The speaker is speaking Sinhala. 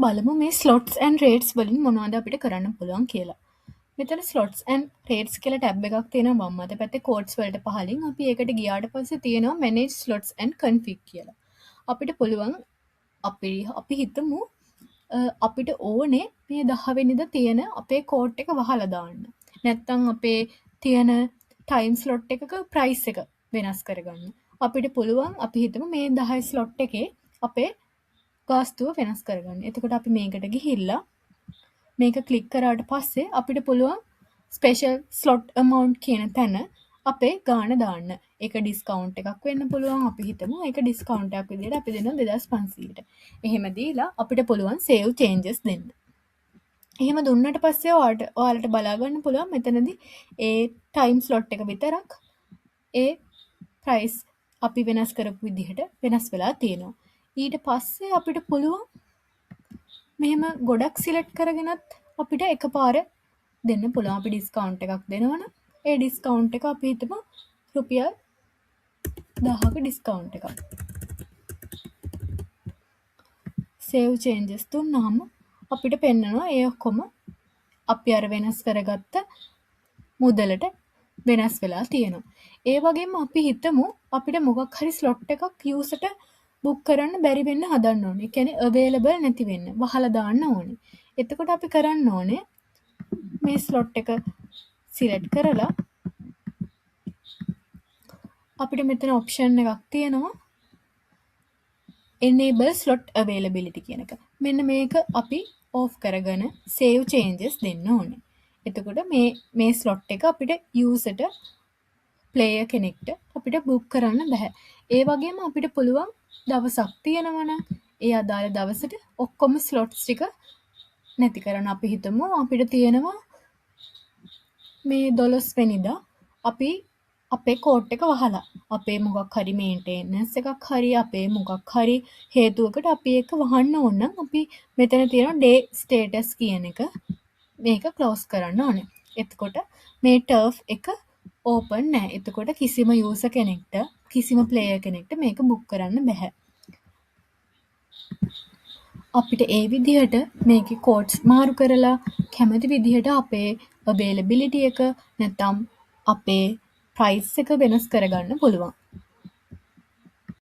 බලමු මේ ස්ලොට්ස් ඇන් රේට්ස් වලින් මොනවද අපිට කරන්න පුළුවන් කියලා. මෙතන ස්ලොට්ස් ඇන් රේට්ස් කියලා ටැබ් එකක් තියෙනවා වම් අත පැත්තේ කෝඩ්ස් වලට පහලින්. අපි ඒකට ගියාට පස්සේ තියෙනවා manage slots and config කියලා. අපිට පුළුවන් අපි හිතමු අපිට ඕනේ මේ 10 වෙනිදා තියෙන අපේ කෝඩ් එක වහලා දාන්න. නැත්තම් අපේ තියෙන ටයිම් ස්ලොට් එකක ප්‍රයිස් එක වෙනස් කරගන්න. අපිට පුළුවන් අපි හිතමු මේ 10 ස්ලොට් එකේ අපේ ගාස්තුව වෙනස් කරගන්න. එතකොට අපි මේකට ගිහිල්ලා මේක ක්ලික් කරාට පස්සේ අපිට පුළුවන් ස්පෙෂල් ස්ලොට් amount කියන තැන අපේ ගාණ දාන්න. ඒක ඩිස්කවුන්ට් එකක් වෙන්න පුළුවන්. අපි හිතමු ඒක ඩිස්කවුන්ට් එකක් විදිහට අපි දෙනවා 2500ට. එහෙම දීලා අපිට පුළුවන් save changes දෙන්න. එහෙම දුන්නට පස්සේ ඔයාලට බලා ගන්න පුළුවන් මෙතනදී ඒ ටයිම් ස්ලොට් එක විතරක් ඒ ප්‍රයිස් අපි වෙනස් කරපු විදිහට වෙනස් වෙලා තියෙනවා. ඊට පස්සේ අපිට පුළුවන් මෙහෙම ගොඩක් සිලෙක්ට් කරගෙනත් අපිට එකපාර දෙන්න පුළුවන්. අපි ඩිස්කවුන්ට් එකක් දෙනවනම් ඒ ඩිස්කවුන්ට් එක අපි හිතමු රුපියල් 1000ක ඩිස්කවුන්ට් එකක්. save changes දුන්නාම අපිට පෙන්නනවා ඒ ඔක්කොම අපි අර වෙනස් කරගත්ත මුදලට වෙනස් වෙලා තියෙනවා. ඒ වගේම අපි හිතමු අපිට මොකක් හරි ස්ලොට් එකක් යූසර්ට බුක් කරන්න බැරි වෙන්න හදන්න ඕනේ. ඒ කියන්නේ available නැති වෙන්න වහලා දාන්න ඕනේ. එතකොට අපි කරන්න ඕනේ මේ ස්ලොට් එක සිලෙක්ට් කරලා අපිට මෙතන ඔප්ෂන් එකක් තියෙනවා enable slot availability කියන එක. මෙන්න මේක අපි off කරගෙන save changes දෙන්න ඕනේ. එතකොට මේ ස්ලොට් එක අපිට යූසර්ට ප්ලේයර් කෙනෙක්ට අපිට බුක් කරන්න බෑ. ඒ වගේම අපිට පුළුවන් දවසක් තියෙනවනම් ඒ අදාළ දවසට ඔක්කොම ස්ලොට්ස් ටික නැති කරන්න. අපි හිතමු අපිට තියෙනවා මේ 12 වෙනිදා අපි අපේ කෝඩ් එක වහලා අපේ මොකක් හරි මේන්ටේනන්ස් එකක් හරි අපේ මොකක් හරි හේතුවකට අපි ඒක වහන්න ඕන නම් අපි මෙතන තියෙන ඩේ ස්ටේටස් කියන එක මේක ක්ලෝස් කරන්න ඕනේ. එතකොට මේ ටර්ෆ් එක ඕපන් නැහැ. එතකොට කිසිම යූසර් කෙනෙක්ට කිසිම ප්ලේයර් කෙනෙක්ට මේක බුක් කරන්න බෑ. අපිට ඒ විදිහට මේකේ කෝඩ්ස් මාරු කරලා කැමති විදිහට අපේ availability එක නැත්නම් අපේ ප්‍රයිස් එක වෙනස් කරගන්න පුළුවන්.